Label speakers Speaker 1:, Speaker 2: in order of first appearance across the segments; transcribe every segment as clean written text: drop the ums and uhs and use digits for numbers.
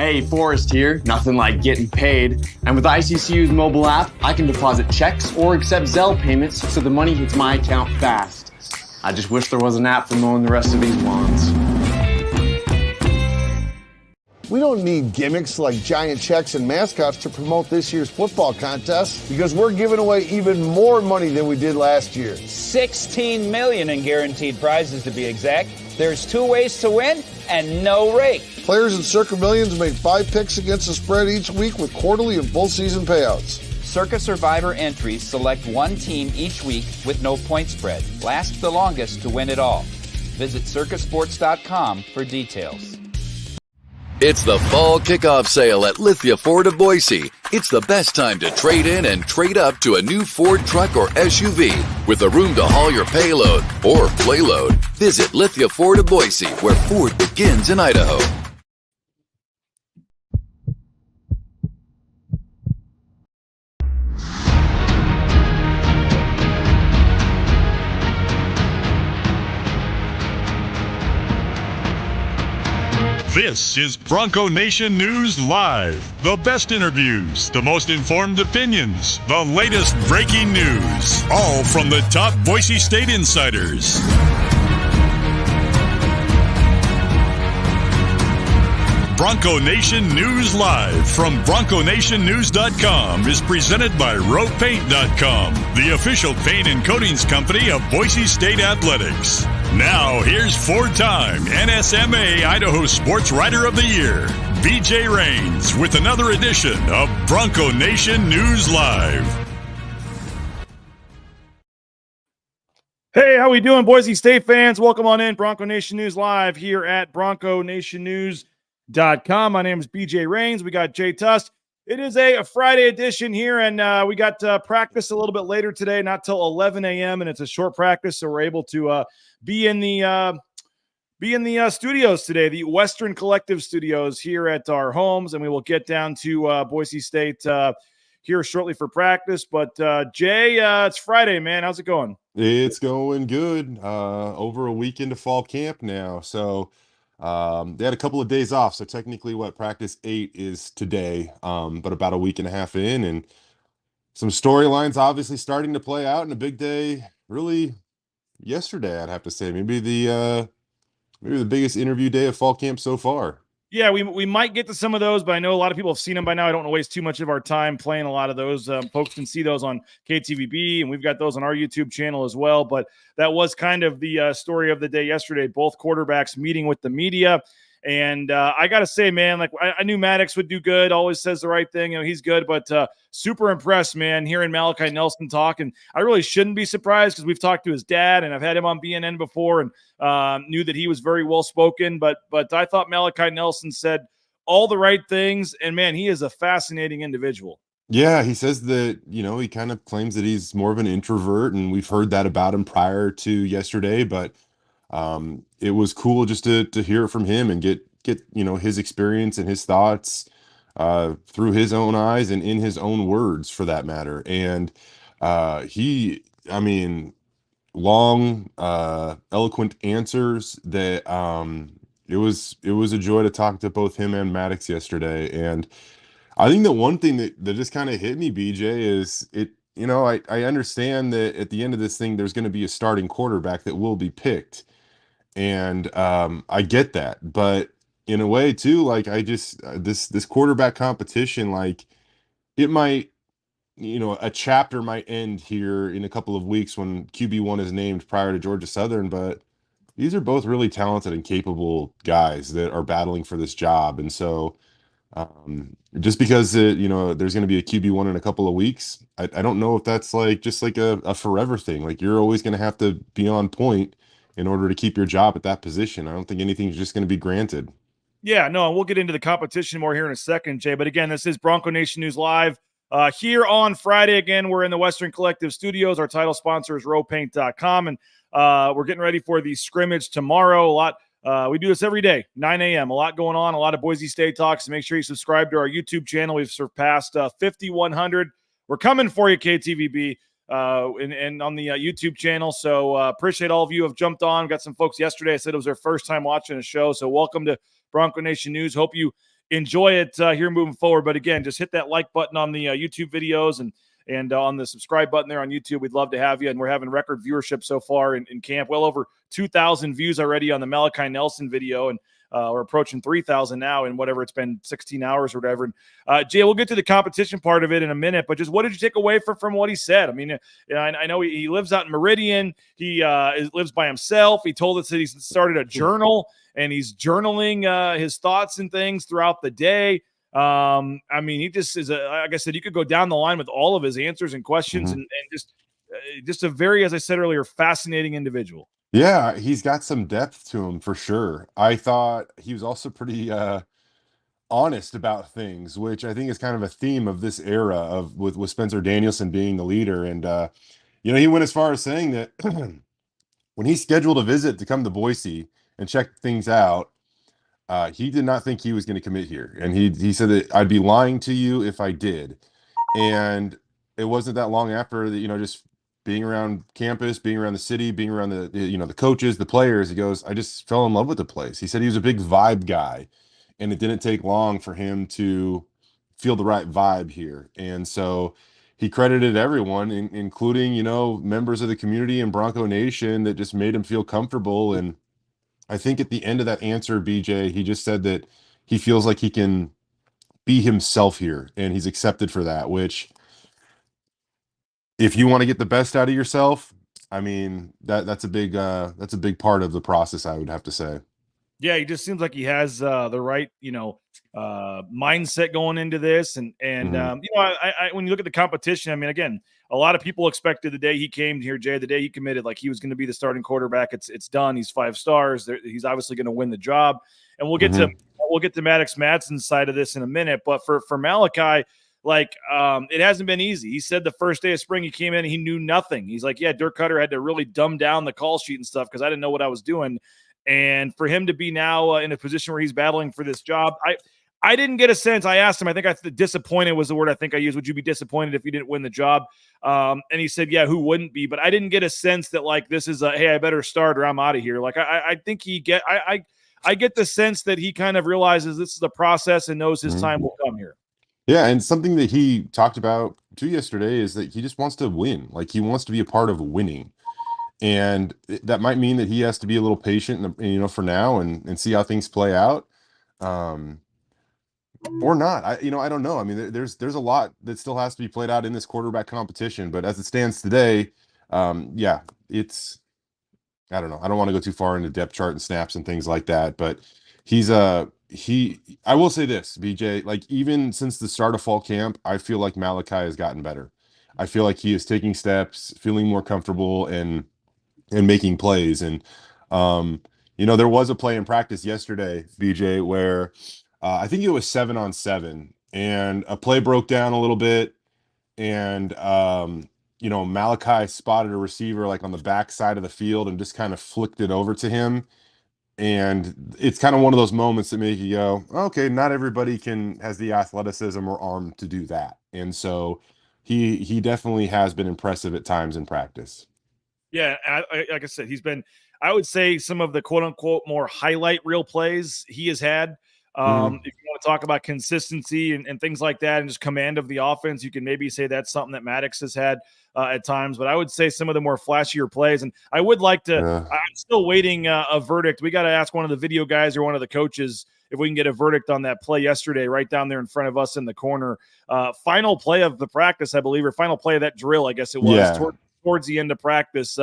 Speaker 1: Hey, Forrest here. Nothing like getting paid. And with ICCU's mobile app, I can deposit checks or accept Zelle payments so the money hits my account fast. I just wish there was an app for mowing the rest of these lawns.
Speaker 2: We don't need gimmicks like giant checks and mascots to promote this year's football contest because we're giving away even more money than we did last year.
Speaker 3: $16 million in guaranteed prizes to be exact. There's 2 ways to win and no rake.
Speaker 2: Players in Circa Millions make 5 picks against the spread each week with quarterly and full season payouts.
Speaker 3: Circa Survivor entries select 1 team each week with no point spread. Last the longest to win it all. Visit circasports.com for details.
Speaker 4: It's the fall kickoff sale at Lithia Ford of Boise. It's the best time to trade in and trade up to a new Ford truck or SUV with the room to haul your payload or playload. Visit Lithia Ford of Boise, where Ford begins in Idaho.
Speaker 5: This is Bronco Nation News Live. The best interviews, the most informed opinions, the latest breaking news, all from the top Boise State insiders. Bronco Nation News Live from BroncoNationNews.com is presented by RowPaint.com, the official paint and coatings company of Boise State Athletics. Now, here's 4-time NSMA Idaho Sports Writer of the Year, BJ Rains, with another edition of Bronco Nation News Live.
Speaker 6: Hey, how we doing, Boise State fans? Welcome on in, Bronco Nation News Live here at BroncoNationNews.com. My name is BJ Rains. We got Jay Tust. It is a Friday edition here, and we got practice a little bit later today, not till 11 a.m., and it's a short practice, so we're able to be in the studios today, the Western Collective Studios here at our homes, and we will get down to Boise State here shortly for practice. But Jay, it's Friday, man. How's it going?
Speaker 7: It's going good. Over a week into fall camp now, so they had a couple of days off. So technically, practice 8 is today, but about a week and a half in, and some storylines obviously starting to play out, and a big day really yesterday, I'd have to say. Maybe the biggest interview day of fall camp so far.
Speaker 6: Yeah, we might get to some of those, but I know a lot of people have seen them by now. I don't want to waste too much of our time playing a lot of those. Folks can see those on KTVB, and we've got those on our YouTube channel as well. But that was kind of the story of the day yesterday, both quarterbacks meeting with the media. And I got to say, man, like I knew Maddox would do good, always says the right thing. You know, he's good, but super impressed, man, hearing Malachi Nelson talk. And I really shouldn't be surprised because we've talked to his dad, and I've had him on BNN before, and knew that he was very well-spoken. But I thought Malachi Nelson said all the right things, and, man, he is a fascinating individual.
Speaker 7: Yeah, he says that, he kind of claims that he's more of an introvert, and we've heard that about him prior to yesterday, but it was cool just to hear it from him and get his experience and his thoughts through his own eyes and in his own words, for that matter. And long, eloquent answers that it was a joy to talk to both him and Maddox yesterday. And I think that one thing that just kind of hit me, BJ, is I understand that at the end of this thing, there's going to be a starting quarterback that will be picked. And I get that, but in a way too, like this quarterback competition, like it might, a chapter might end here in a couple of weeks when QB1 is named prior to Georgia Southern, but these are both really talented and capable guys that are battling for this job. And so just because there's going to be a QB1 in a couple of weeks, I don't know if that's just like a forever thing. Like, you're always going to have to be on point in order to keep your job at that position. I don't think anything's just going to be granted.
Speaker 6: Yeah, no, and we'll get into the competition more here in a second, Jay. But again, this is Bronco Nation News Live here on Friday. Again, we're in the Western Collective Studios. Our title sponsor is RowPaint.com, and we're getting ready for the scrimmage tomorrow. We do this every day, 9 a.m. A lot going on, a lot of Boise State talks. So make sure you subscribe to our YouTube channel. We've surpassed 5,100. We're coming for you, KTVB. And on the YouTube channel. So appreciate all of you who have jumped on. Got some folks yesterday. I said it was their first time watching a show. So welcome to Bronco Nation News. Hope you enjoy it here moving forward. But again, just hit that like button on the YouTube videos and on the subscribe button there on YouTube. We'd love to have you. And we're having record viewership so far in camp. Well over 2,000 views already on the Malachi Nelson video. And we're approaching 3,000 now in whatever it's been, 16 hours or whatever. And Jay, we'll get to the competition part of it in a minute, but just what did you take away from what he said? I mean, I know he lives out in Meridian. He lives by himself. He told us that he's started a journal and he's journaling his thoughts and things throughout the day. I mean, he just is like I said, you could go down the line with all of his answers and questions and just a very, as I said earlier, fascinating individual.
Speaker 7: Yeah, he's got some depth to him for sure. I thought he was also pretty honest about things, which I think is kind of a theme of this era of with Spencer Danielson being the leader. And he went as far as saying that when he scheduled a visit to come to Boise and check things out, he did not think he was going to commit here. And he said that I'd be lying to you if I did. And it wasn't that long after that, just being around campus, being around the city, being around the coaches, the players, he goes, I just fell in love with the place. He said he was a big vibe guy, and it didn't take long for him to feel the right vibe here. And so he credited everyone, including, members of the community and Bronco Nation, that just made him feel comfortable. And I think at the end of that answer, BJ, he just said that he feels like he can be himself here, and he's accepted for that, which, if you want to get the best out of yourself, I mean, that's a big part of the process, I would have to say.
Speaker 6: Yeah, he just seems like he has the right, mindset going into this. And I when you look at the competition, I mean, again, a lot of people expected the day he came here, Jay, the day he committed, like he was going to be the starting quarterback. It's done. He's 5 stars. He's obviously going to win the job. And we'll get to Maddox Madsen's side of this in a minute. But for Malachi, it hasn't been easy. He said the first day of spring he came in and he knew nothing. He's like, yeah, Dirk Cutter had to really dumb down the call sheet and stuff because I didn't know what I was doing. And for him to be now in a position where he's battling for this job, I didn't get a sense. I asked him, I think disappointed was the word I think I used. Would you be disappointed if you didn't win the job? And he said, yeah, who wouldn't be? But I didn't get a sense that this is hey, I better start or I'm out of here. I think I get the sense that he kind of realizes this is a process and knows his time will come here.
Speaker 7: Yeah, and something that he talked about too yesterday is that he just wants to win. He wants to be a part of winning. And that might mean that he has to be a little patient, for now and see how things play out. Or not. I don't know. I mean, there's a lot that still has to be played out in this quarterback competition, but as it stands today, it's, I don't know. I don't want to go too far into depth chart and snaps and things like that, but I will say this, BJ, even since the start of fall camp, I feel like Malachi has gotten better. I feel like he is taking steps, feeling more comfortable and making plays. And, there was a play in practice yesterday, BJ, where I think it was 7-on-7 and a play broke down a little bit. And, Malachi spotted a receiver on the back side of the field and just kind of flicked it over to him. And it's kind of one of those moments that make you go, okay, not everybody has the athleticism or arm to do that. And so he definitely has been impressive at times in practice.
Speaker 6: Yeah, like I said, he's been, I would say, some of the quote-unquote more highlight reel plays he has had. If you want to talk about consistency and things like that and just command of the offense, you can maybe say that's something that Maddox has had at times. But I would say some of the more flashier plays. And I would like to I'm still waiting a verdict. We got to ask one of the video guys or one of the coaches if we can get a verdict on that play yesterday right down there in front of us in the corner. Final play of the practice, I believe, or final play of that drill, I guess it was.
Speaker 7: Yeah.
Speaker 6: Towards the end of practice,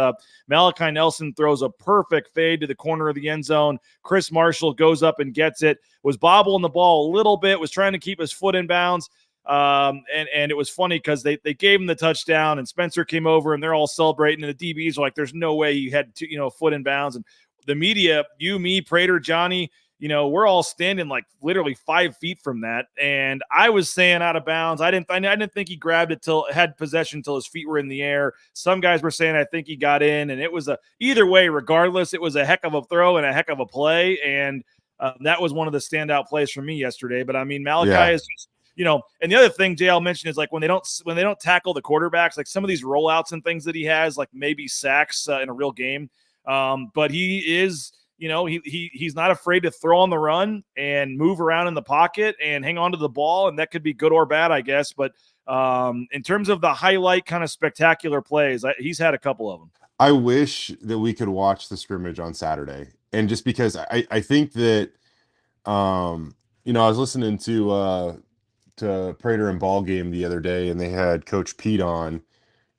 Speaker 6: Malachi Nelson throws a perfect fade to the corner of the end zone. Chris Marshall goes up and gets it, was bobbling the ball a little bit, was trying to keep his foot in bounds. And it was funny because they gave him the touchdown and Spencer came over and they're all celebrating. And the DBs are like, there's no way he had foot in bounds. And the media, you, me, Prater, Johnny, we're all standing literally 5 feet from that. And I was saying out of bounds. I didn't think he grabbed it had possession till his feet were in the air. Some guys were saying, I think he got in, and it was either way, regardless, it was a heck of a throw and a heck of a play. And that was one of the standout plays for me yesterday. But I mean, Malachi is just, and the other thing Jay, I'll mention is when they don't tackle the quarterbacks, some of these rollouts and things that he has, maybe sacks in a real game. But he is, he's not afraid to throw on the run and move around in the pocket and hang on to the ball, and that could be good or bad, I guess. But in terms of the highlight kind of spectacular plays, he's had a couple of them.
Speaker 7: I wish that we could watch the scrimmage on Saturday, and just because I think that I was listening to Prater and Ball Game the other day, and they had Coach Pete on,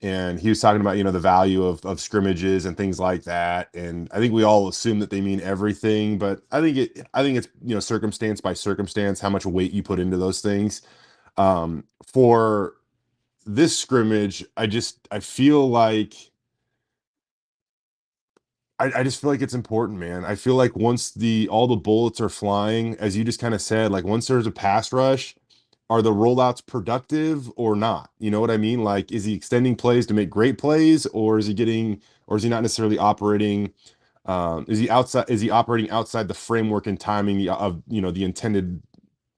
Speaker 7: and he was talking about the value of scrimmages and things like that. And I think we all assume that they mean everything, but I think it's circumstance by circumstance how much weight you put into those things. For this scrimmage, I feel like I just feel like it's important, man. I feel like once all the bullets are flying, as you just kind of said, like once there's a pass rush, are the rollouts productive or not? You know what I mean? Like, is he extending plays to make great plays, or is he not necessarily operating? Is he operating outside the framework and timing of the intended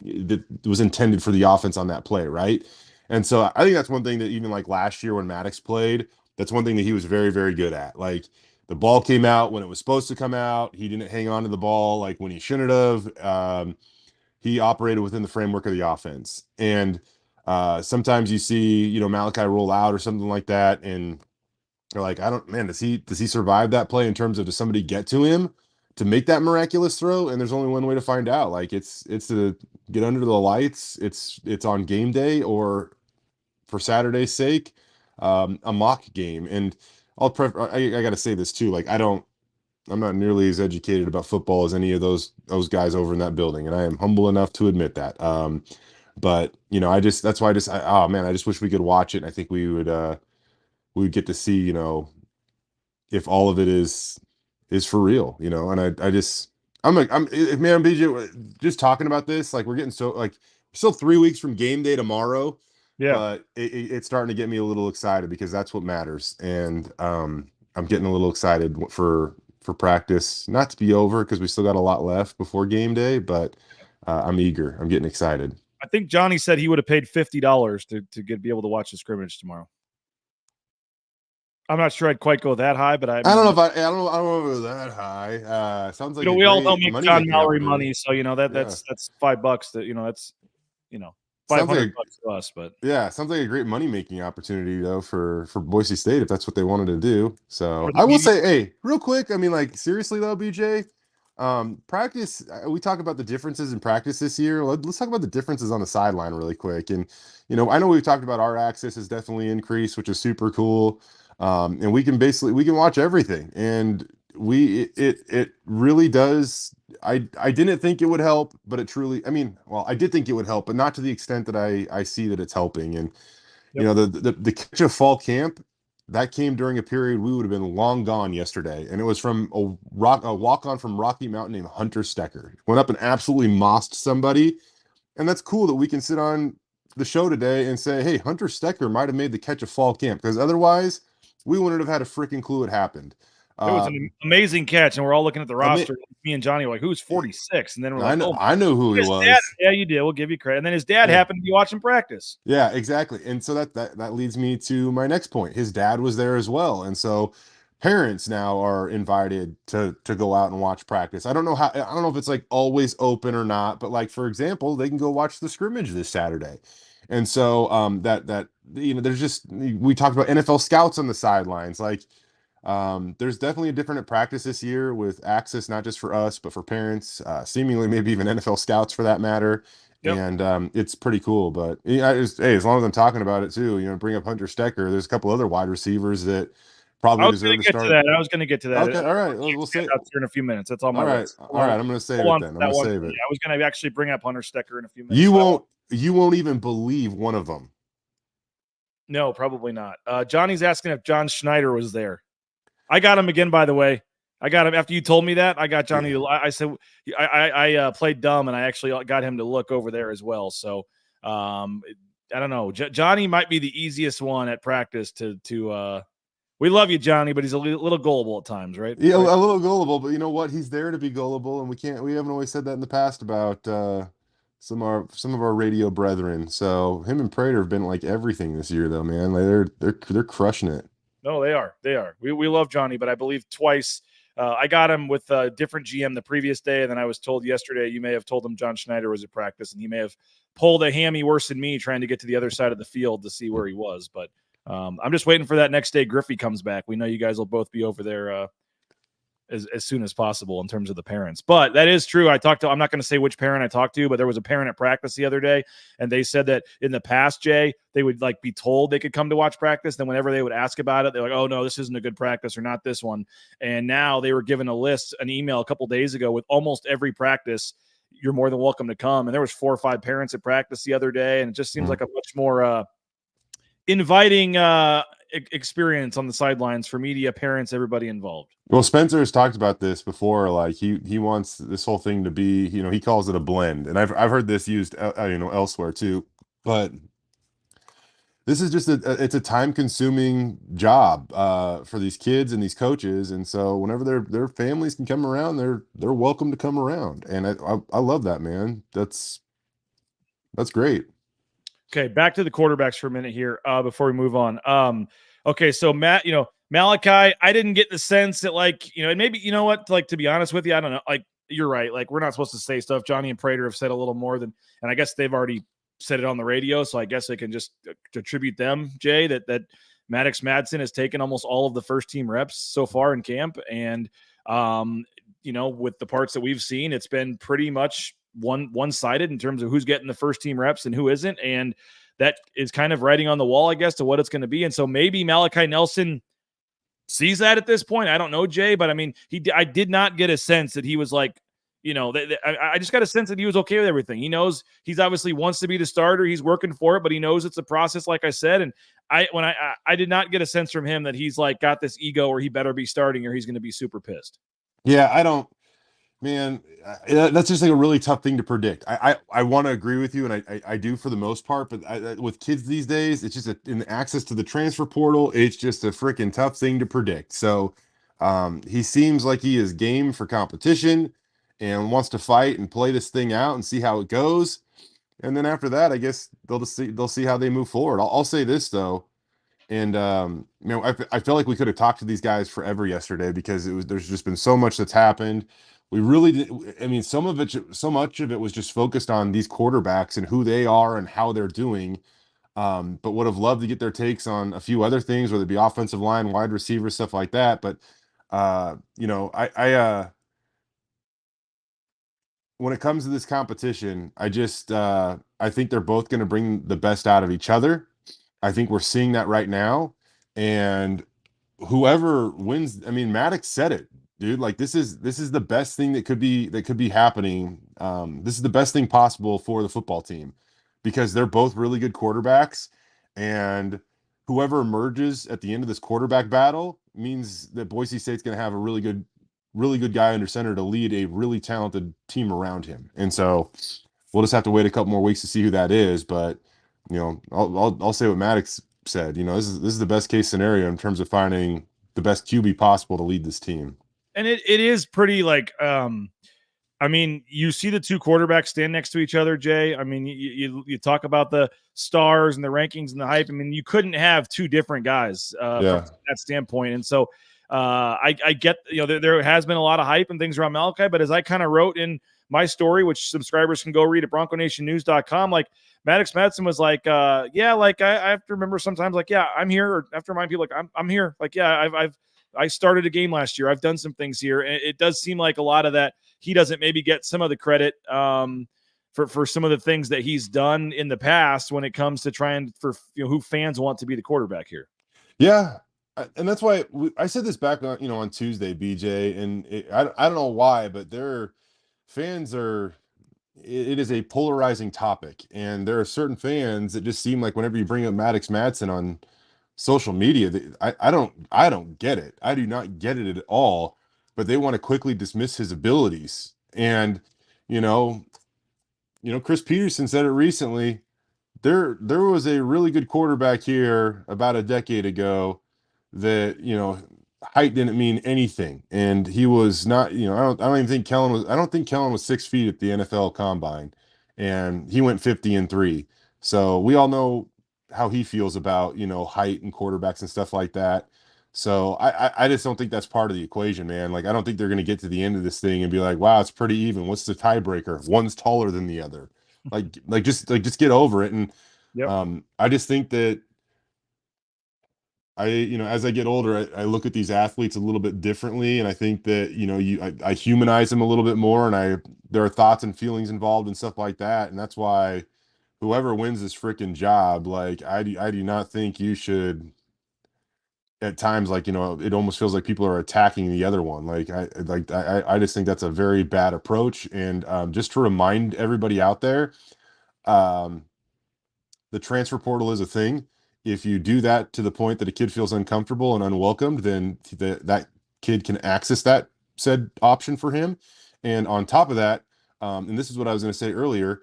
Speaker 7: that was intended for the offense on that play, right? And so I think that's one thing that even like last year when Maddox played, that's one thing that he was very, very good at. Like, the ball came out when it was supposed to come out. He didn't hang on to the ball like when he shouldn't have. He operated within the framework of the offense. And sometimes you see, Malachi roll out or something like that, and you're like, does he survive that play in terms of, does somebody get to him to make that miraculous throw? And there's only one way to find out. Like, it's to get under the lights. It's on game day, or for Saturday's sake, a mock game. And I got to say this too. Like, I'm not nearly as educated about football as any of those guys over in that building, and I am humble enough to admit that. But I just wish we could watch it. And I think we would get to see, if all of it is for real, And man, BJ, just talking about this, like, we're getting still 3 weeks from game day tomorrow.
Speaker 6: Yeah,
Speaker 7: but it's starting to get me a little excited, because that's what matters. And I'm getting a little excited for practice not to be over, because we still got a lot left before game day, but I'm eager. I'm getting excited.
Speaker 6: I think Johnny said he would have paid $50 to be able to watch the scrimmage tomorrow. I'm not sure I'd quite go that high, but I
Speaker 7: don't know if it was that high. Sounds like
Speaker 6: we all don't make John Mallory money, so that's $5 that that's $500 to us. But
Speaker 7: yeah, sounds like a great money making opportunity though for Boise State, if that's what they wanted to do. So I will say, hey, real quick, I mean, like, seriously though, BJ, practice, we talk about the differences in practice this year. Let's talk about the differences on the sideline really quick. And I know we've talked about our access has definitely increased, which is super cool. And we can watch everything, and it really does. I didn't think it would help, but it truly, I did think it would help, but not to the extent that I see that it's helping. And the catch of fall camp, that came during a period we would have been long gone yesterday, and it was from a walk-on from Rocky Mountain named Hunter Stecker. Went up and absolutely mossed somebody, and that's cool that we can sit on the show today and say, hey, Hunter Stecker might have made the catch of fall camp, because otherwise we wouldn't have had a freaking clue it happened.
Speaker 6: It was an amazing catch, and we're all looking at the roster. Me and Johnny were like, who's 46? And then we're like,
Speaker 7: I know who he was.
Speaker 6: Dad, yeah, you did. We'll give you credit. And then his dad happened to be watching practice.
Speaker 7: Yeah, exactly. And so that leads me to my next point. His dad was there as well. And so parents now are invited to go out and watch practice. I don't know if it's like always open or not, but like, for example, they can go watch the scrimmage this Saturday. And so there's just, we talked about NFL scouts on the sidelines. Like, there's definitely a different practice this year with access, not just for us, but for parents, seemingly maybe even NFL scouts for that matter. Yep. And it's pretty cool. But as long as I'm talking about it too, bring up Hunter Stecker. There's a couple other wide receivers that probably deserve to start.
Speaker 6: I was going to get to that.
Speaker 7: Okay, all right. We'll say
Speaker 6: here in a few minutes. That's all my list.
Speaker 7: All right. I'm going to save it then. I'm going to save it.
Speaker 6: I was going to actually bring up Hunter Stecker in a few minutes.
Speaker 7: You won't even believe one of them.
Speaker 6: No, probably not. Johnny's asking if John Schneider was there. I got him again, by the way. I got him after you told me that. I got Johnny. Yeah. I said I played dumb, and I actually got him to look over there as well. So I don't know. Johnny might be the easiest one at practice to. We love you, Johnny, but he's a little gullible at times, right?
Speaker 7: Yeah, a little gullible, but you know what? He's there to be gullible, and we haven't always said that in the past about some of our radio brethren. So him and Prater have been like everything this year, though, man. Like they're crushing it.
Speaker 6: No, they are. We love Johnny, but I believe twice I got him with a different GM the previous day, and then I was told yesterday you may have told him John Schneider was at practice, and he may have pulled a hammy worse than me trying to get to the other side of the field to see where he was. But I'm just waiting for that next day Griffey comes back. We know you guys will both be over there as soon as possible in terms of the parents. But that is true. I'm not going to say which parent I talked to, but there was a parent at practice the other day, and they said that in the past, Jay, they would like be told they could come to watch practice. Then whenever they would ask about it, they're like, oh no, this isn't a good practice or not this one. And now they were given an email a couple days ago with almost every practice. You're more than welcome to come. And there was 4 or 5 parents at practice the other day. And it just seems like a much more inviting experience on the sidelines for media, parents, everybody involved.
Speaker 7: Well, Spencer has talked about this before. Like he wants this whole thing to be, he calls it a blend, and I've heard this used, elsewhere too. But this is just it's a time consuming job for these kids and these coaches, and so whenever their families can come around, they're welcome to come around, and I love that, man. That's great.
Speaker 6: Okay, back to the quarterbacks for a minute here before we move on. Okay, so Matt, Malachi, I didn't get the sense that and maybe, to be honest with you, I don't know, you're right. Like, we're not supposed to say stuff. Johnny and Prater have said a little more than, and I guess they've already said it on the radio, so I guess I can just attribute them, Jay, that Maddox Madsen has taken almost all of the first team reps so far in camp. And, with the parts that we've seen, it's been pretty much one-sided in terms of who's getting the first team reps and who isn't. And that is kind of writing on the wall, I guess, to what it's going to be. And so maybe Malachi Nelson sees that at this point. I don't know, Jay, but I mean, I did not get a sense that he was like, I just got a sense that he was okay with everything. He knows he's obviously wants to be the starter. He's working for it, but he knows it's a process, like I said. And I did not get a sense from him that he's like got this ego or he better be starting or he's going to be super pissed.
Speaker 7: Yeah, I don't. Man, that's just like a really tough thing to predict. I want to agree with you, and I do for the most part, but with kids these days, it's just in access to the transfer portal, it's just a freaking tough thing to predict. So he seems like he is game for competition and wants to fight and play this thing out and see how it goes. And then after that, I guess they'll see how they move forward. I'll say this though. And I feel like we could have talked to these guys forever yesterday because there's just been so much that's happened. We really did. I mean, so much of it was just focused on these quarterbacks and who they are and how they're doing. But would have loved to get their takes on a few other things, whether it be offensive line, wide receiver, stuff like that. But when it comes to this competition, I think they're both going to bring the best out of each other. I think we're seeing that right now, and whoever wins, I mean, Maddox said it. Dude, like this is the best thing that could be happening. This is the best thing possible for the football team because they're both really good quarterbacks, and whoever emerges at the end of this quarterback battle means that Boise State's going to have a really good guy under center to lead a really talented team around him. And so we'll just have to wait a couple more weeks to see who that is. But I'll say what Maddox said. This is the best case scenario in terms of finding the best QB possible to lead this team.
Speaker 6: And it is pretty I mean, you see the two quarterbacks stand next to each other, Jay. I mean, you talk about the stars and the rankings and the hype. I mean, you couldn't have two different guys from that standpoint. And so I get, there has been a lot of hype and things around Malachi, but as I kind of wrote in my story, which subscribers can go read at BroncoNationNews.com, like Maddox Madsen was like, I have to remember sometimes I'm here, or I have to remind people I'm here. I started a game last year. I've done some things here. And it does seem like a lot of that he doesn't maybe get some of the credit for some of the things that he's done in the past when it comes to trying for who fans want to be the quarterback here.
Speaker 7: Yeah. And that's why I said this back on, on Tuesday, BJ, and I don't know why, but their fans it is a polarizing topic. And there are certain fans that just seem like whenever you bring up Maddox Madsen on social media, I don't get it. I do not get it at all, but they want to quickly dismiss his abilities. And Chris Peterson said it recently. There was a really good quarterback here about a decade ago that height didn't mean anything, and he was not. I don't think Kellen was 6 feet at the NFL Combine, and he went 50-3. So we all know how he feels about height and quarterbacks and stuff like that. So I just don't think that's part of the equation, man. Like, I don't think they're going to get to the end of this thing and be like, wow, it's pretty even. What's the tiebreaker? One's taller than the other. Just get over it. And
Speaker 6: Yep.
Speaker 7: I just think that as I get older, I look at these athletes a little bit differently, and I think that I humanize them a little bit more, and there are thoughts and feelings involved and stuff like that, and that's why whoever wins this freaking job, like I do not think you should. At times, like, it almost feels like people are attacking the other one. I just think that's a very bad approach. And just to remind everybody out there, um, the transfer portal is a thing. If you do that to the point that a kid feels uncomfortable and unwelcomed, then that kid can access that said option for him. And on top of that, and this is what I was going to say earlier,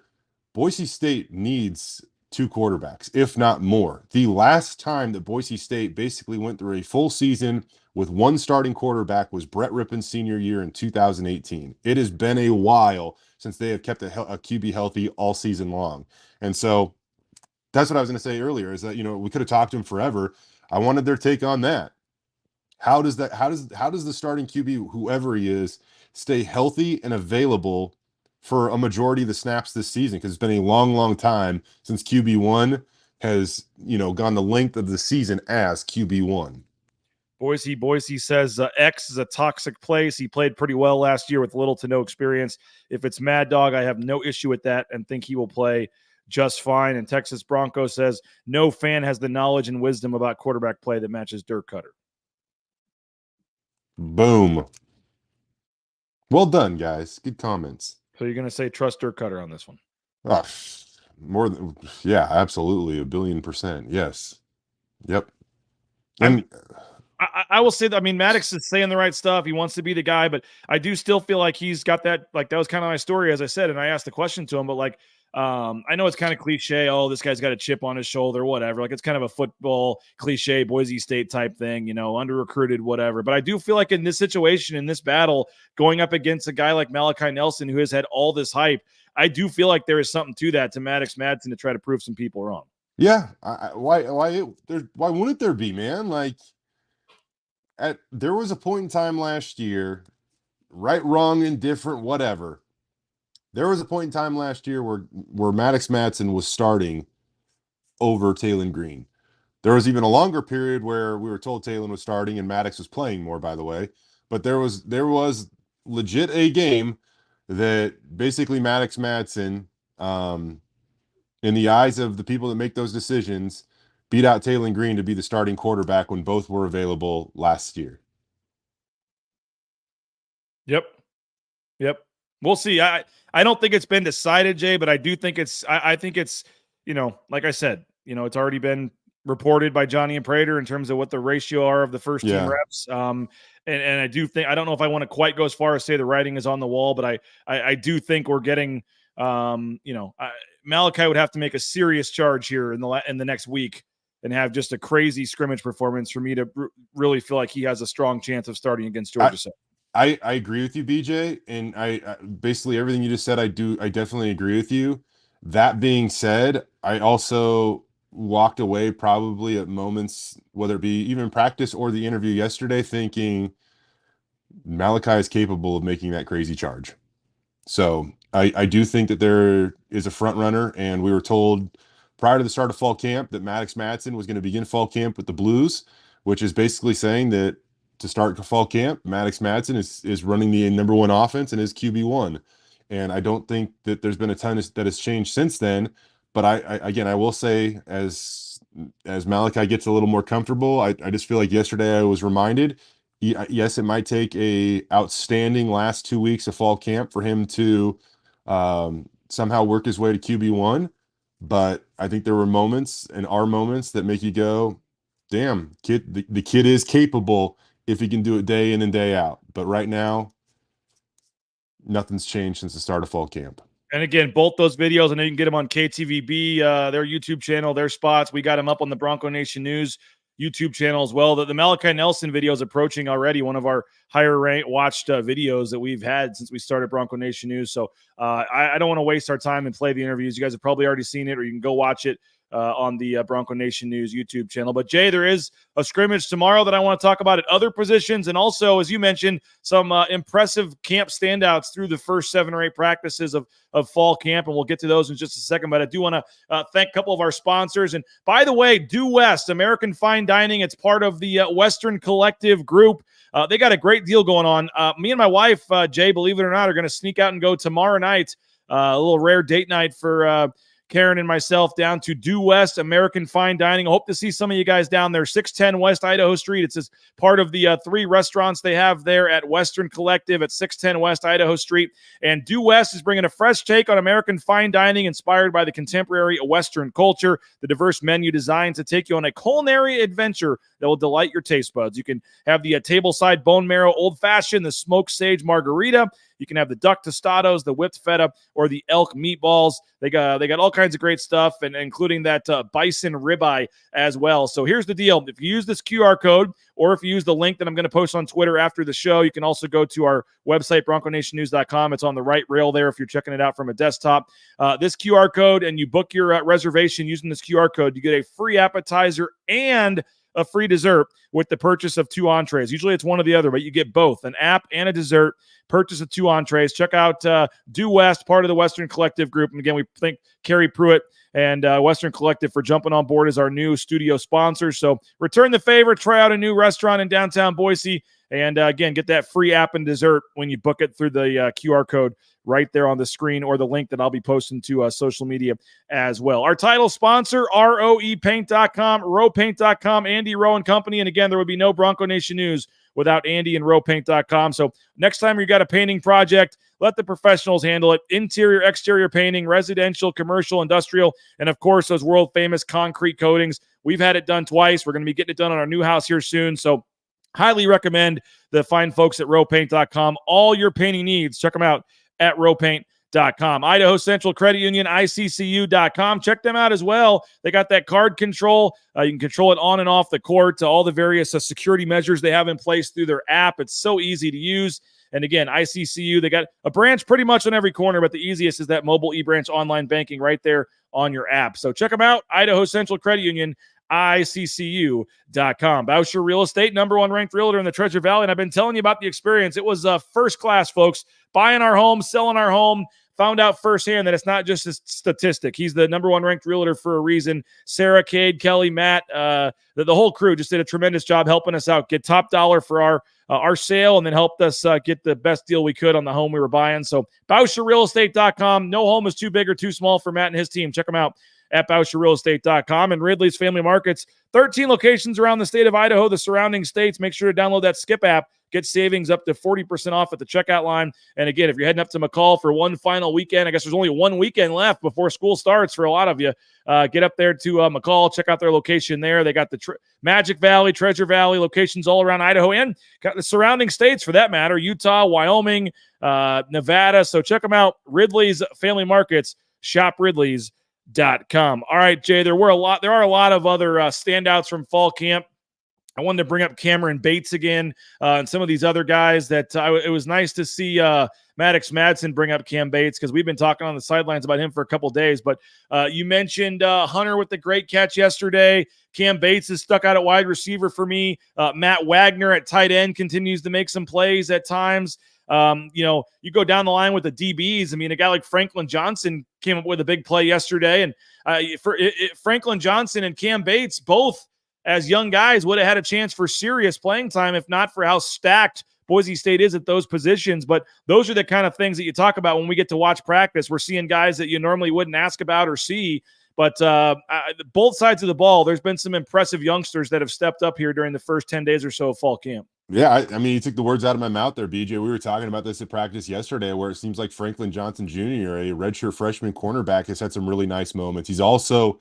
Speaker 7: Boise State needs two quarterbacks, if not more. The last time that Boise State basically went through a full season with one starting quarterback was Brett Rippon's senior year in 2018. It has been a while since they have kept a QB healthy all season long. And so that's what I was going to say earlier, is that, we could have talked to him forever. I wanted their take on that. How does the starting QB, whoever he is, stay healthy and available for a majority of the snaps this season? Because it's been a long, long time since QB1 has, gone the length of the season as QB1.
Speaker 6: Boise says X is a toxic place. He played pretty well last year with little to no experience. If it's Mad Dog, I have no issue with that and think he will play just fine. And Texas Bronco says no fan has the knowledge and wisdom about quarterback play that matches Dirk Cutter.
Speaker 7: Boom. Well done, guys. Good comments.
Speaker 6: So you're going to say trust Dirk Cutter on this one?
Speaker 7: Oh, yeah, absolutely. 1,000,000,000%. Yes. Yep. And
Speaker 6: I will say that, Maddox is saying the right stuff. He wants to be the guy, but I do still feel like he's got that, that was kind of my story, as I said, and I asked the question to him, but I know it's kind of cliche. Oh, this guy's got a chip on his shoulder, whatever. It's kind of a football cliche, Boise State type thing, under-recruited, whatever. But I do feel like in this situation, in this battle, going up against a guy like Malachi Nelson, who has had all this hype, I do feel like there is something to that, to Maddox Madsen, to try to prove some people wrong.
Speaker 7: Yeah. Why wouldn't there be, man? There was a point in time last year, right, wrong, indifferent, whatever. There was a point in time last year where Maddox Madsen was starting over Taylon Green. There was even a longer period where we were told Taylon was starting and Maddox was playing more, by the way. But there was legit a game that basically Maddox Madsen, in the eyes of the people that make those decisions, beat out Taylon Green to be the starting quarterback when both were available last year.
Speaker 6: Yep. We'll see. I don't think it's been decided, Jay, but I do think I think it's, like I said, it's already been reported by Johnny and Prater in terms of what the ratio are of the first team reps. And I do think, I don't know if I want to quite go as far as say the writing is on the wall, but I do think we're getting, Malachi would have to make a serious charge here in the next week and have just a crazy scrimmage performance for me to really feel like he has a strong chance of starting against Georgia State.
Speaker 7: I agree with you, BJ, and I basically everything you just said, I definitely agree with you. That being said, I also walked away probably at moments, whether it be even practice or the interview yesterday, thinking Malachi is capable of making that crazy charge. So I do think that there is a front runner, and we were told prior to the start of fall camp that Maddox Madsen was going to begin fall camp with the Blues, which is basically saying that to start fall camp, Maddox Madsen is running the number one offense and is QB1. And I don't think that there's been a ton that has changed since then. But I will say, as Malachi gets a little more comfortable, I just feel like yesterday I was reminded, yes, it might take a outstanding last 2 weeks of fall camp for him to somehow work his way to QB1. But I think there were moments and are moments that make you go, damn, the kid is capable if he can do it day in and day out. But right now, nothing's changed since the start of fall camp.
Speaker 6: And again, both those videos, I know you can get them on KTVB, their YouTube channel, their spots. We got them up on the Bronco Nation News YouTube channel as well. The Malachi Nelson video is approaching already one of our higher ranked watched videos that we've had since we started Bronco Nation News. So I don't want to waste our time and play the interviews. You guys have probably already seen it, or you can go watch it on the Bronco Nation News YouTube channel. But Jay, there is a scrimmage tomorrow that I want to talk about at other positions, and also, as you mentioned, some impressive camp standouts through the first 7 or 8 practices of fall camp, and we'll get to those in just a second. But I do want to thank a couple of our sponsors. And by the way, Due West, American Fine Dining, it's part of the Western Collective Group. They got a great deal going on. Me and my wife, Jay, believe it or not, are going to sneak out and go tomorrow night, a little rare date night for Karen and myself, down to Due West American Fine Dining. I hope to see some of you guys down there. 610 West Idaho Street. It's as part of the 3 restaurants they have there at Western Collective at 610 West Idaho Street. And Due West is bringing a fresh take on American fine dining inspired by the contemporary Western culture. The diverse menu designed to take you on a culinary adventure that will delight your taste buds. You can have the tableside bone marrow old fashioned, the smoked sage margarita. You can have the duck tostados, the whipped feta, or the elk meatballs. They got all kinds of great stuff, and including that bison ribeye as well. So here's the deal. If you use this QR code, or if you use the link that I'm going to post on Twitter after the show, you can also go to our website, bronconationnews.com. It's on the right rail there if you're checking it out from a desktop. This QR code, and you book your reservation using this QR code, you get a free appetizer and a free dessert with the purchase of 2 entrees. Usually it's one or the other, but you get both, an app and a dessert. Purchase of 2 entrees. Check out Due West, part of the Western Collective Group. And again, we thank Carrie Pruitt and Western Collective for jumping on board as our new studio sponsors. So return the favor, try out a new restaurant in downtown Boise, and again, get that free app and dessert when you book it through the QR code right there on the screen, or the link that I'll be posting to social media as well. Our title sponsor, roepaint.com, roepaint.com, Andy Rowe and Company. And again, there would be no Bronco Nation News without Andy and roepaint.com. So next time you got a painting project, let the professionals handle it. Interior, exterior painting, residential, commercial, industrial, and of course, those world famous concrete coatings. We've had it done twice. We're going to be getting it done on our new house here soon. So highly recommend the fine folks at roepaint.com. All your painting needs, check them out at roepaint.com. Idaho Central Credit Union, ICCU.com. Check them out as well. They got that card control. You can control it on and off the court, all the various security measures they have in place through their app. It's so easy to use. And again, ICCU, they got a branch pretty much on every corner, but the easiest is that mobile e-branch online banking right there on your app. So check them out, Idaho Central Credit Union, ICCU.com. Bousher Real Estate, #1 ranked realtor in the Treasure Valley. And I've been telling you about the experience. It was first class, folks. Buying our home, selling our home. Found out firsthand that it's not just a statistic. He's the #1 ranked realtor for a reason. Sarah, Cade, Kelly, Matt, the whole crew just did a tremendous job helping us out. Get top dollar for our sale, and then helped us get the best deal we could on the home we were buying. So BousherRealEstate.com. No home is too big or too small for Matt and his team. Check them out at BousherRealEstate.com. And Ridley's Family Markets, 13 locations around the state of Idaho, the surrounding states. Make sure to download that Skip app. Get savings up to 40% off at the checkout line. And again, if you're heading up to McCall for one final weekend, I guess there's only one weekend left before school starts for a lot of you. Get up there to McCall, check out their location there. They got the Magic Valley, Treasure Valley locations all around Idaho, and got the surrounding states for that matter, Utah, Wyoming, Nevada. So check them out. Ridley's Family Markets, shopridleys.com. All right, Jay, there are a lot of other standouts from fall camp. I wanted to bring up Cameron Bates again and some of these other guys that it was nice to see Maddox Madsen bring up Cam Bates, because we've been talking on the sidelines about him for a couple of days. But you mentioned Hunter with the great catch yesterday. Cam Bates is stuck out at wide receiver for me. Matt Wagner at tight end continues to make some plays at times. You go down the line with the DBs. I mean, a guy like Franklin Johnson came up with a big play yesterday. And Franklin Johnson and Cam Bates, both as young guys, would have had a chance for serious playing time if not for how stacked Boise State is at those positions. But those are the kind of things that you talk about when we get to watch practice. We're seeing guys that you normally wouldn't ask about or see. But both sides of the ball, there's been some impressive youngsters that have stepped up here during the first 10 days or so of fall camp.
Speaker 7: Yeah, I mean, you took the words out of my mouth there, BJ. We were talking about this at practice yesterday, where it seems like Franklin Johnson Jr., a redshirt freshman cornerback, has had some really nice moments. He's also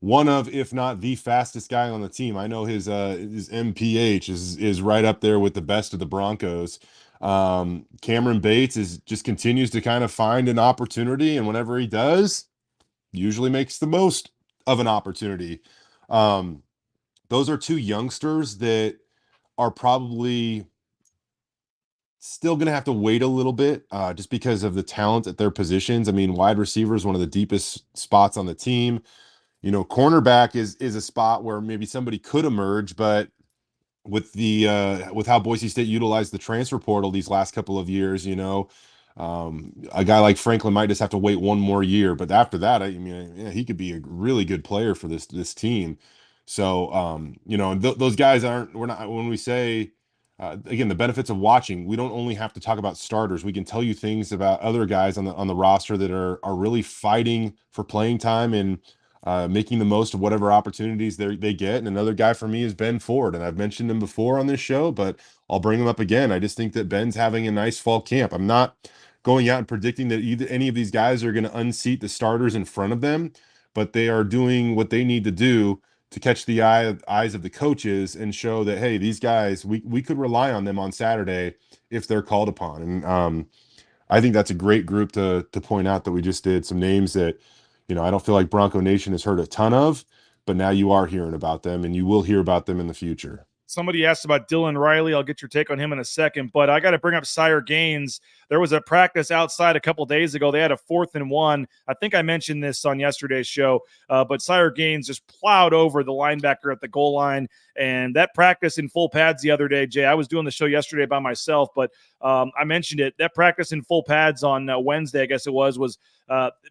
Speaker 7: one of, if not the fastest guy on the team. I know his MPH is right up there with the best of the Broncos. Cameron Bates just continues to kind of find an opportunity, and whenever he does, usually makes the most of an opportunity. Those are two youngsters that are probably still going to have to wait a little bit just because of the talent at their positions. I mean, wide receiver is one of the deepest spots on the team. cornerback is a spot where maybe somebody could emerge, but with with how Boise State utilized the transfer portal these last couple of years, a guy like Franklin might just have to wait one more year. But after that, I mean, yeah, he could be a really good player for this team. So, those guys we're not, when we say, again, the benefits of watching, we don't only have to talk about starters. We can tell you things about other guys on the roster that are really fighting for playing time and making the most of whatever opportunities they get. And another guy for me is Ben Ford. And I've mentioned him before on this show, but I'll bring him up again. I just think that Ben's having a nice fall camp. I'm not going out and predicting that any of these guys are going to unseat the starters in front of them, but they are doing what they need to do to catch the eyes of the coaches and show that, hey, these guys, we could rely on them on Saturday if they're called upon. And I think that's a great group to point out that we just did some names that, I don't feel like Bronco Nation has heard a ton of, but now you are hearing about them and you will hear about them in the future.
Speaker 6: Somebody asked about Dylan Riley. I'll get your take on him in a second, but I got to bring up Sire Gaines. There was a practice outside a couple days ago. They had a 4th and 1. I think I mentioned this on yesterday's show, but Sire Gaines just plowed over the linebacker at the goal line. And that practice in full pads the other day, Jay, I was doing the show yesterday by myself, but I mentioned it. That practice in full pads on Wednesday, I guess it was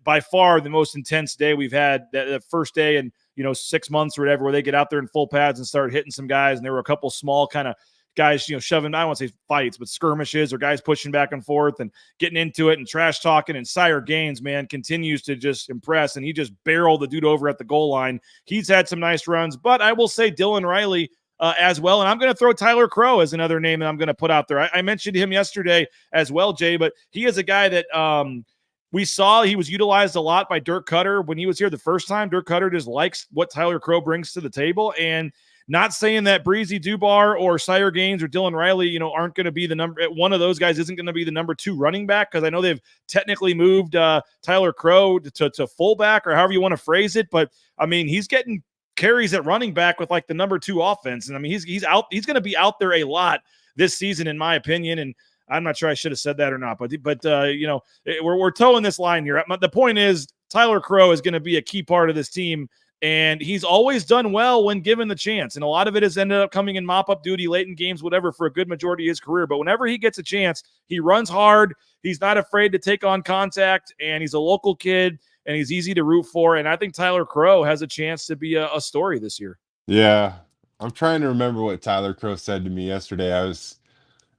Speaker 6: by far the most intense day we've had. The first day in 6 months or whatever, where they get out there in full pads and start hitting some guys. And there were a couple small kind of guys, shoving, I don't want to say fights, but skirmishes or guys pushing back and forth and getting into it and trash talking. And Sire Gaines, man, continues to just impress. And he just barreled the dude over at the goal line. He's had some nice runs, but I will say Dylan Riley as well. And I'm going to throw Tyler Crow as another name that I'm going to put out there. I mentioned him yesterday as well, Jay, but he is a guy that, we saw he was utilized a lot by Dirk Cutter when he was here the first time. Dirk Cutter just likes what Tyler Crow brings to the table. And not saying that Breezy Dubar or Sire Gaines or Dylan Riley, aren't going to be the number. One of those guys isn't going to be the number 2 running back, because I know they've technically moved Tyler Crow to fullback, or however you want to phrase it. But I mean, he's getting carries at running back with like the number 2 offense. And I mean, he's going to be out there a lot this season, in my opinion. And I'm not sure I should have said that or not, but we're towing this line here. The point is Tyler Crow is going to be a key part of this team, and he's always done well when given the chance. And a lot of it has ended up coming in mop-up duty late in games, whatever, for a good majority of his career. But whenever he gets a chance, he runs hard. He's not afraid to take on contact, and he's a local kid, and he's easy to root for. And I think Tyler Crow has a chance to be a story this year.
Speaker 7: Yeah. I'm trying to remember what Tyler Crow said to me yesterday.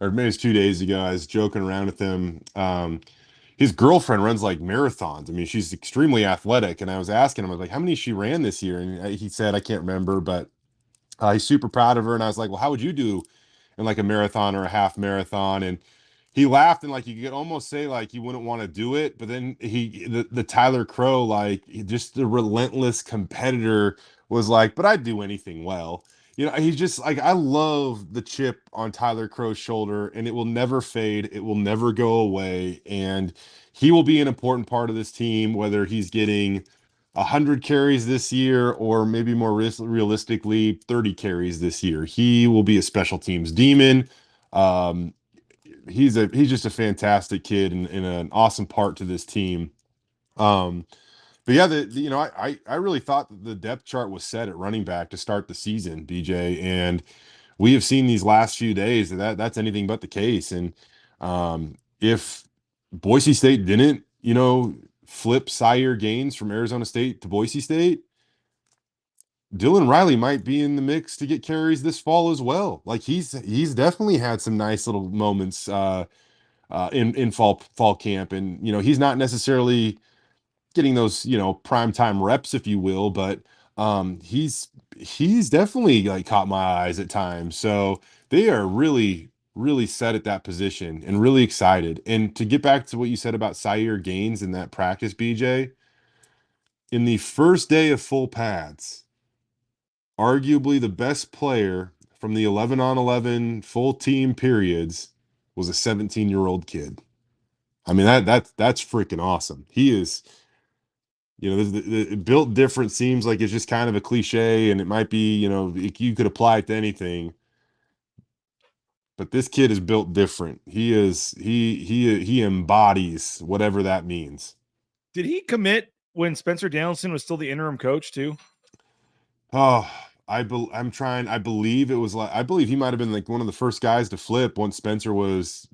Speaker 7: Or maybe it's 2 days ago, I was joking around with him. His girlfriend runs like marathons. I mean, she's extremely athletic. And I was asking him, I was like, how many she ran this year? And he said, I can't remember, but he's super proud of her. And I was like, well, how would you do in like a marathon or a half marathon? And he laughed, and like you could almost say like he wouldn't want to do it. But then the Tyler Crow, like just the relentless competitor, was like, but I'd do anything well. He's just like, I love the chip on Tyler Crow's shoulder, and it will never fade. It will never go away. And he will be an important part of this team, whether he's getting 100 carries this year or maybe more realistically 30 carries this year. He will be a special teams demon. He's just a fantastic kid and an awesome part to this team. But yeah, I really thought that the depth chart was set at running back to start the season, BJ, and we have seen these last few days that's anything but the case. And if Boise State didn't, flip Sire Gaines from Arizona State to Boise State, Dylan Riley might be in the mix to get carries this fall as well. Like he's definitely had some nice little moments in fall camp, and he's not necessarily getting those primetime reps, if you will, but he's definitely like caught my eyes at times. So they are really set at that position and really excited. And to get back to what you said about Sire Gaines in that practice, BJ, in the first day of full pads, arguably the best player from the 11-on-11 full team periods was a 17-year-old kid. I mean, that's freaking awesome. He is, the built different seems like it's just kind of a cliche, and it might be, you could apply it to anything. But this kid is built different. He embodies whatever that means.
Speaker 6: Did he commit when Spencer Danielson was still the interim coach too?
Speaker 7: Oh, I believe it was like, I believe he might have been like one of the first guys to flip once Spencer was,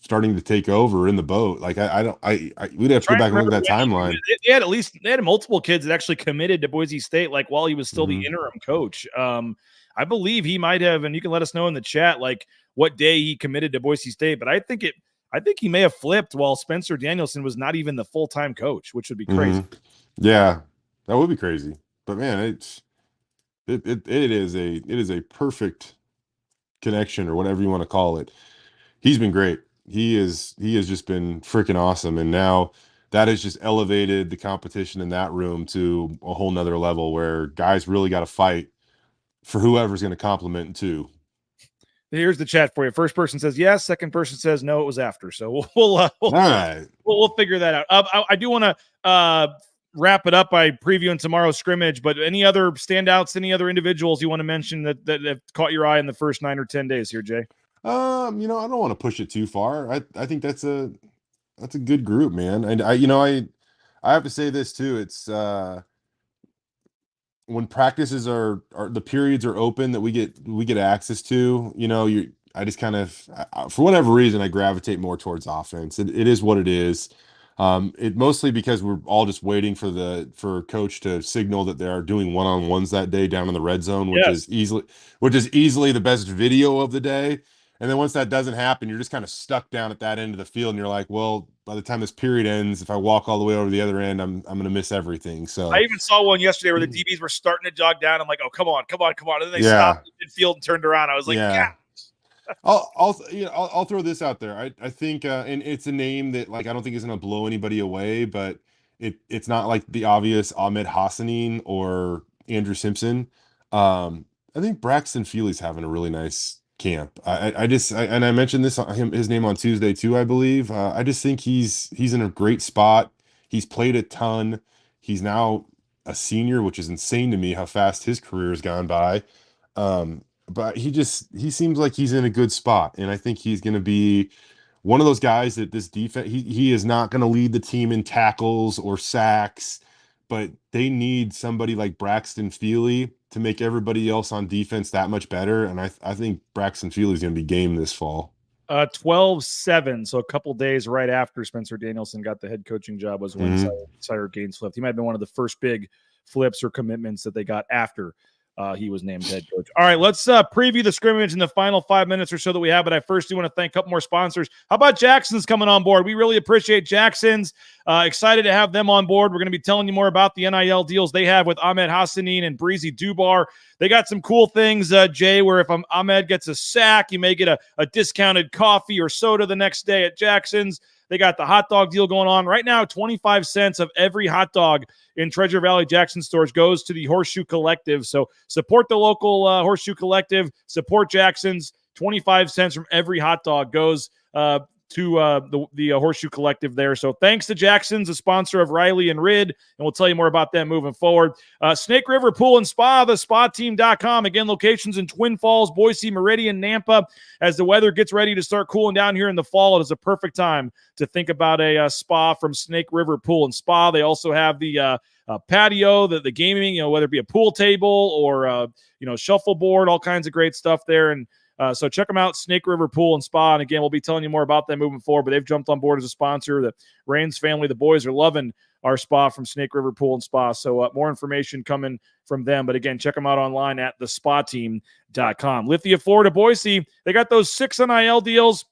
Speaker 7: starting to take over in the boat. Like, we'd have to go back and look at that timeline.
Speaker 6: They had multiple kids that actually committed to Boise State, like while he was still the interim coach. I believe he might have, and you can let us know in the chat, like what day he committed to Boise State. But I think he may have flipped while Spencer Danielson was not even the full-time coach, which would be crazy.
Speaker 7: Yeah, that would be crazy. But man, it is a perfect connection, or whatever you want to call it. He's been great. He has just been freaking awesome. And now that has just elevated the competition in that room to a whole nother level, where guys really got to fight for whoever's going to compliment too.
Speaker 6: Here's the chat for you. First person says yes. Second person says no. It was after. So we'll figure that out. I do want to wrap it up by previewing tomorrow's scrimmage. But any other standouts? Any other individuals you want to mention that have caught your eye in the first 9 or 10 days here, Jay?
Speaker 7: I don't want to push it too far. I think that's a good group, man. And I have to say this too. It's when practices are the periods are open that we get access to, I just kind of, for whatever reason, I gravitate more towards offense. It is what it is. It mostly because we're all just waiting for coach to signal that they are doing one-on-ones that day down in the red zone, which is easily the best video of the day. And then once that doesn't happen, you're just kind of stuck down at that end of the field, and you're like, well, by the time this period ends, if I walk all the way over to the other end, I'm going to miss everything. So
Speaker 6: I even saw one yesterday where the DBs were starting to jog down. I'm like, oh, come on. And then they stopped in midfield and turned around. I was like, yeah.
Speaker 7: I'll throw this out there. I think, and it's a name that, like, I don't think is going to blow anybody away, but it's not like the obvious Ahmed Hassanin or Andrew Simpson. I think Braxton Feely's having a really nice camp. I mentioned his name on Tuesday too, I believe. I just think he's in a great spot. He's played a ton. He's now a senior, which is insane to me how fast his career has gone by. But he seems like he's in a good spot, and I think he's going to be one of those guys that this defense, he is not going to lead the team in tackles or sacks, but they need somebody like Braxton Feely to make everybody else on defense that much better. And I think Braxton Feely is going to be game this fall.
Speaker 6: 12-7, so a couple days right after Spencer Danielson got the head coaching job was when Cyrus Gaines flipped. He might have been one of the first big flips or commitments that they got after he was named head coach. All right, let's preview the scrimmage in the final 5 minutes or so that we have. But I first do want to thank a couple more sponsors. How about Jackson's coming on board? We really appreciate Jackson's. Excited to have them on board. We're going to be telling you more about the NIL deals they have with Ahmed Hassanin and Breezy Dubar. They got some cool things, Jay, where if Ahmed gets a sack, you may get a discounted coffee or soda the next day at Jackson's. They got the hot dog deal going on right now. 25 cents of every hot dog in Treasure Valley Jackson stores goes to the Horseshoe Collective. So support the local Horseshoe Collective. Support Jackson's. 25 cents from every hot dog goes to the Horseshoe Collective there. So thanks to Jackson's, a sponsor of Riley and Rid, and we'll tell you more about them moving forward. Snake River Pool and Spa, thespateam.com. Again, locations in Twin Falls, Boise, Meridian, Nampa. As the weather gets ready to start cooling down here in the fall, it is a perfect time to think about a spa from Snake River Pool and Spa. They also have the patio, the gaming, whether it be a pool table or shuffleboard, all kinds of great stuff there. And so check them out, Snake River Pool and Spa. And again, we'll be telling you more about them moving forward, but they've jumped on board as a sponsor. The Raines family, the boys are loving our spa from Snake River Pool and Spa. So more information coming from them. But again, check them out online at thespateam.com. Lithia, Florida, Boise, they got those 6 NIL deals,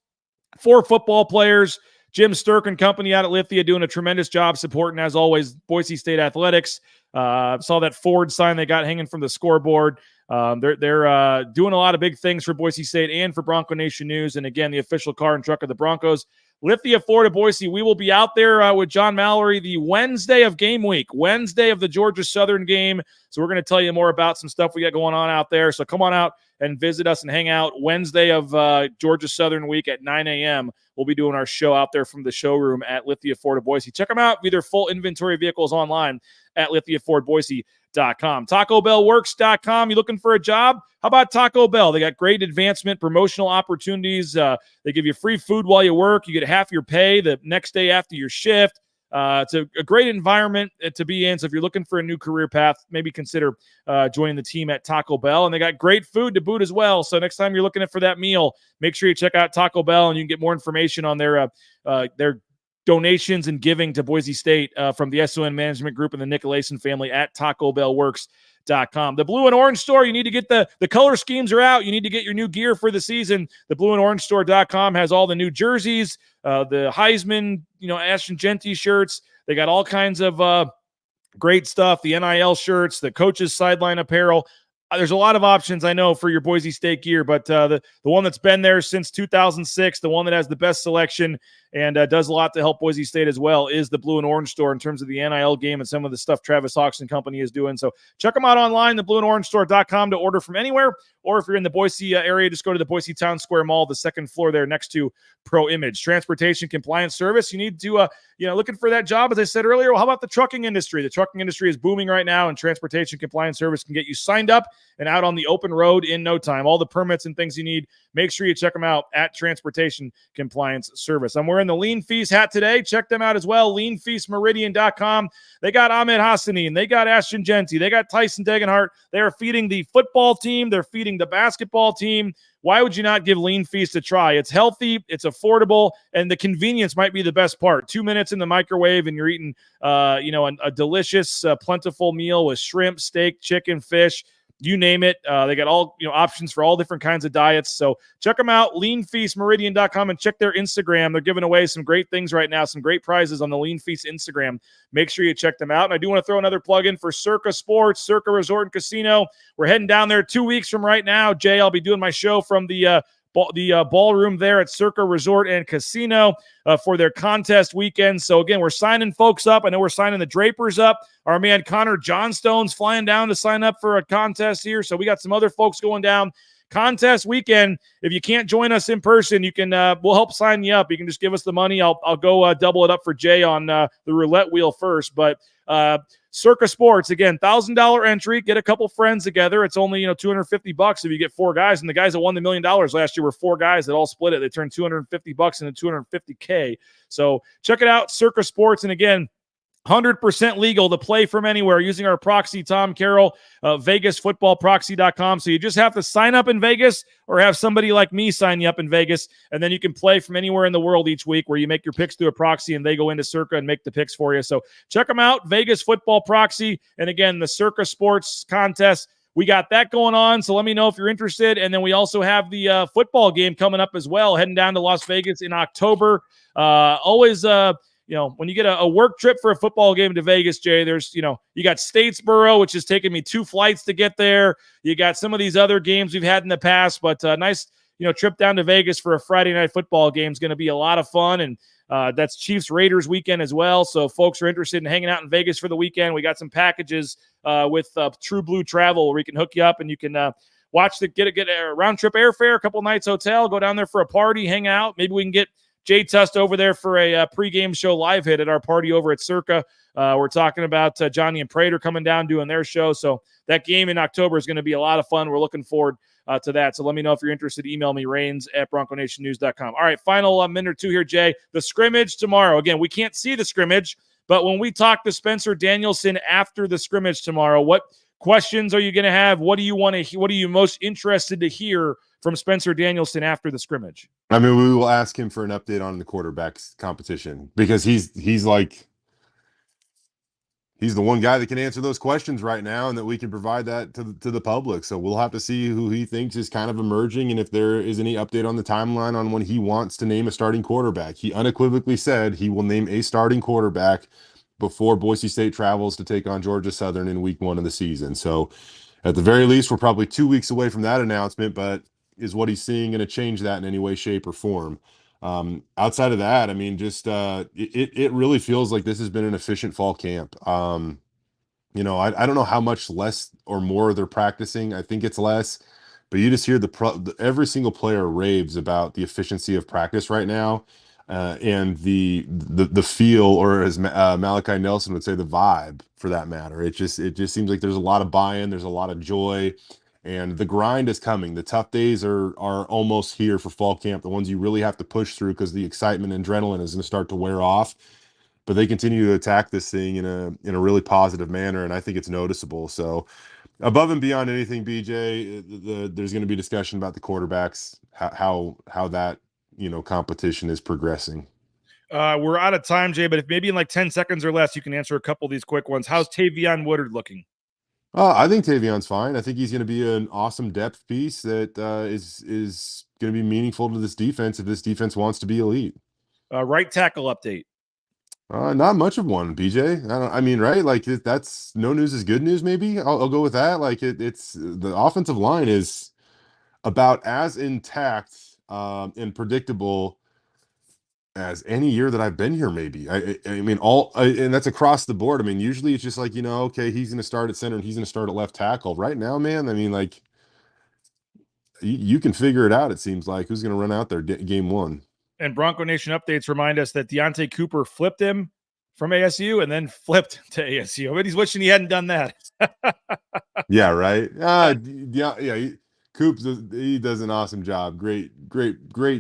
Speaker 6: 4 football players. Jim Sturk and company out at Lithia doing a tremendous job supporting, as always, Boise State athletics. Saw that Ford sign they got hanging from the scoreboard. They're doing a lot of big things for Boise State and for Bronco Nation News. And again, the official car and truck of the Broncos. Lithia, Florida, Boise. We will be out there with John Mallory the Wednesday of game week, Wednesday of the Georgia Southern game. So we're going to tell you more about some stuff we got going on out there. So come on out and visit us and hang out Wednesday of Georgia Southern week at 9 a.m. We'll be doing our show out there from the showroom at Lithia, Florida, Boise. Check them out. View their full inventory vehicles online at lithiafordboise.com. TacoBellWorks.com. You looking for a job? How about Taco Bell? They got great advancement, promotional opportunities. They give you free food while you work. You get half your pay the next day after your shift. It's a great environment to be in. So if you're looking for a new career path, maybe consider joining the team at Taco Bell. And they got great food to boot as well. So next time you're looking for that meal, make sure you check out Taco Bell, and you can get more information on their donations and giving to Boise State from the SON Management Group and the Nicolason family at TacoBellWorks.com. The Blue and Orange Store, you need to get the color schemes are out. You need to get your new gear for the season. The Blue and Orange Store.com has all the new jerseys, the Heisman, Ashton Genty shirts. They got all kinds of great stuff, the NIL shirts, the coaches' sideline apparel. There's a lot of options, I know, for your Boise State gear, but the one that's been there since 2006, the one that has the best selection and does a lot to help Boise State as well, is the Blue and Orange Store in terms of the NIL game and some of the stuff Travis Hawks and company is doing. So check them out online, theblueandorangestore.com, to order from anywhere. Or if you're in the Boise area, just go to the Boise Town Square Mall, the second floor there next to Pro Image. Transportation compliance service. You need to, looking for that job, as I said earlier. Well, how about the trucking industry? The trucking industry is booming right now, and transportation compliance service can get you signed up and out on the open road in no time. All the permits and things you need, make sure you check them out at Transportation Compliance Service. I'm wearing the Lean Feast hat today. Check them out as well, leanfeastmeridian.com. They got Ahmed Hassanin. They got Ashton Genty. They got Tyson Degenhart. They are feeding the football team. They're feeding the basketball team. Why would you not give Lean Feast a try? It's healthy, it's affordable, and the convenience might be the best part. 2 minutes in the microwave, and you're eating, a delicious, plentiful meal with shrimp, steak, chicken, fish. You name it. They got all options for all different kinds of diets. So check them out, leanfeastmeridian.com, and check their Instagram. They're giving away some great things right now, some great prizes on the Lean Feast Instagram. Make sure you check them out. And I do want to throw another plug in for Circa Sports, Circa Resort and Casino. We're heading down there 2 weeks from right now. Jay, I'll be doing my show from the ballroom there at Circa Resort and Casino for their contest weekend. So again, we're signing folks up. I know we're signing the Drapers up. Our man Connor Johnstone's flying down to sign up for a contest here. So we got some other folks going down. Contest weekend. If you can't join us in person, you can. We'll help sign you up. You can just give us the money. I'll go double it up for Jay on the roulette wheel first. But Circa Sports, again, $1,000 entry. Get a couple friends together. It's only $250 if you get four guys. And the guys that won the $1 million last year were four guys that all split it. They turned $250 into $250K. So check it out, Circa Sports. And again, 100% legal to play from anywhere using our proxy, Tom Carroll, VegasFootballProxy.com. So you just have to sign up in Vegas or have somebody like me sign you up in Vegas, and then you can play from anywhere in the world each week where you make your picks through a proxy and they go into Circa and make the picks for you. So check them out, Vegas Football Proxy. And again, the Circa Sports contest, we got that going on. So let me know if you're interested. And then we also have the football game coming up as well, heading down to Las Vegas in October. When you get a work trip for a football game to Vegas, Jay, there's, you got Statesboro, which has taken me 2 flights to get there. You got some of these other games we've had in the past, but a nice, trip down to Vegas for a Friday night football game is going to be a lot of fun. And that's Chiefs Raiders weekend as well. So folks are interested in hanging out in Vegas for the weekend. We got some packages with True Blue Travel where we can hook you up and you can get a round trip airfare, a couple nights hotel, go down there for a party, hang out. Maybe we can get Jay Tust over there for a pregame show live hit at our party over at Circa. We're talking about Johnny and Prater coming down doing their show. So that game in October is going to be a lot of fun. We're looking forward to that. So let me know if you're interested. Email me, Rains@BroncoNationNews.com. All right, final minute or two here, Jay. The scrimmage tomorrow. Again, we can't see the scrimmage, but when we talk to Spencer Danielson after the scrimmage tomorrow, what questions are you going to have? What do you want to? What are you most interested to hear from Spencer Danielson after the scrimmage?
Speaker 7: I mean, we will ask him for an update on the quarterbacks competition because he's the one guy that can answer those questions right now, and that we can provide that to the public. So we'll have to see who he thinks is kind of emerging, and if there is any update on the timeline on when he wants to name a starting quarterback. He unequivocally said he will name a starting quarterback before Boise State travels to take on Georgia Southern in week 1 of the season. So at the very least, we're probably 2 weeks away from that announcement, but is what he's seeing going to change that in any way, shape, or form? Outside of that, I mean, just it really feels like this has been an efficient fall camp. I don't know how much less or more they're practicing. I think it's less, but you just hear every single player raves about the efficiency of practice right now, and the feel, or as Malachi Nelson would say, the vibe for that matter. It just seems like there's a lot of buy-in, there's a lot of joy. And the grind is coming. The tough days are almost here for fall camp, the ones you really have to push through because the excitement and adrenaline is going to start to wear off. but they continue to attack this thing in a really positive manner, and I think it's noticeable. So above and beyond anything, BJ, there's going to be discussion about the quarterbacks, how that competition is progressing.
Speaker 6: We're out of time, Jay, but if maybe in like 10 seconds or less, you can answer a couple of these quick ones. How's Tavion Woodard looking?
Speaker 7: I think Tavion's fine. I think he's going to be an awesome depth piece that is going to be meaningful to this defense if this defense wants to be elite.
Speaker 6: Right tackle update.
Speaker 7: Not much of one, BJ. Right? Like that's no news is good news. Maybe I'll go with that. Like it's the offensive line is about as intact and predictable as any year that I've been here. Maybe and that's across the board. I mean, usually it's just like okay, he's going to start at center and he's going to start at left tackle. Right now, man, I mean, like you can figure it out. It seems like who's going to run out there game one.
Speaker 6: And Bronco Nation updates remind us that Deontay Cooper flipped him from ASU and then flipped to ASU. But he's wishing he hadn't done that.
Speaker 7: Yeah, right. Yeah. Coops, he does an awesome job. Great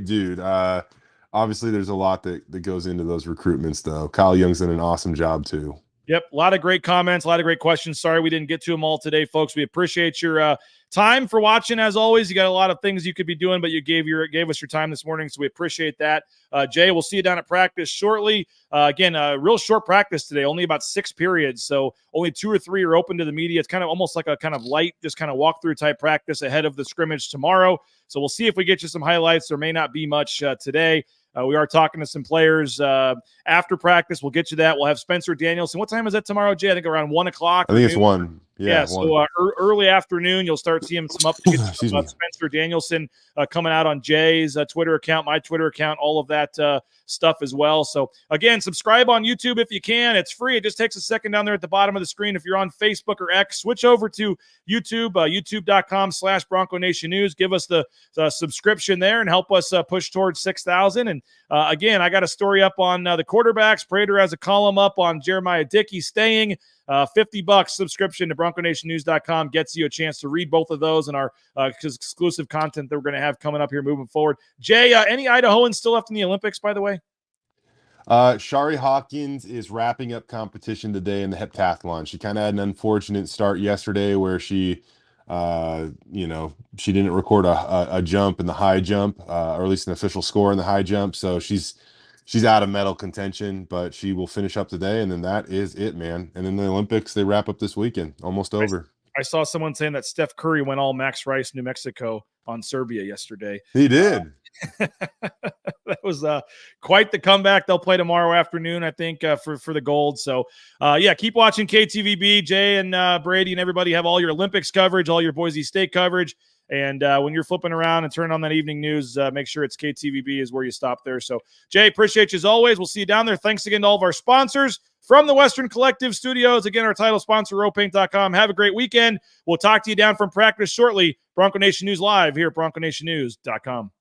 Speaker 7: dude. Obviously, there's a lot that goes into those recruitments, though. Kyle Young's done an awesome job, too.
Speaker 6: Yep, a lot of great comments, a lot of great questions. Sorry we didn't get to them all today, folks. We appreciate your time for watching. As always, you got a lot of things you could be doing, but you gave us your time this morning, so we appreciate that. Jay, we'll see you down at practice shortly. Again, a real short practice today, only about 6 periods, so only 2 or 3 are open to the media. It's kind of almost like a kind of light, just kind of walkthrough type practice ahead of the scrimmage tomorrow. So we'll see if we get you some highlights. There may not be much today. We are talking to some players after practice. We'll get you that. We'll have Spencer Danielson. What time is that tomorrow, Jay? I think around 1 o'clock.
Speaker 7: I think it's 1. Yeah, 1.
Speaker 6: So early afternoon, you'll start seeing some updates about Spencer Danielson coming out on Jay's Twitter account, my Twitter account, all of that stuff as well. So, again, subscribe on YouTube if you can. It's free. It just takes a second down there at the bottom of the screen. If you're on Facebook or X, switch over to YouTube, youtube.com/Bronco Nation News. Give us the subscription there and help us push towards 6,000. And, again, I got a story up on the quarterbacks. Prater has a column up on Jeremiah Dickey staying. $50 subscription to BroncoNationNews.com gets you a chance to read both of those and our exclusive content that we're going to have coming up here moving forward. Jay, any Idahoans still left in the Olympics, by the way?
Speaker 7: Shari Hawkins is wrapping up competition today in the heptathlon. She kind of had an unfortunate start yesterday where she didn't record a jump in the high jump, or at least an official score in the high jump. So she's out of medal contention, but she will finish up today, and then that is it, man. And then the Olympics, they wrap up this weekend, almost over.
Speaker 6: I saw someone saying that Steph Curry went all Max Rice, New Mexico on Serbia yesterday.
Speaker 7: He did.
Speaker 6: That was quite the comeback. They'll play tomorrow afternoon, I think, for the gold. So, keep watching KTVB. Jay and Brady and everybody have all your Olympics coverage, all your Boise State coverage. And when you're flipping around and turning on that evening news, make sure it's KTVB is where you stop there. So, Jay, appreciate you as always. We'll see you down there. Thanks again to all of our sponsors from the Western Collective Studios. Again, our title sponsor, rowpaint.com. Have a great weekend. We'll talk to you down from practice shortly. Bronco Nation News Live here at BroncoNationNews.com.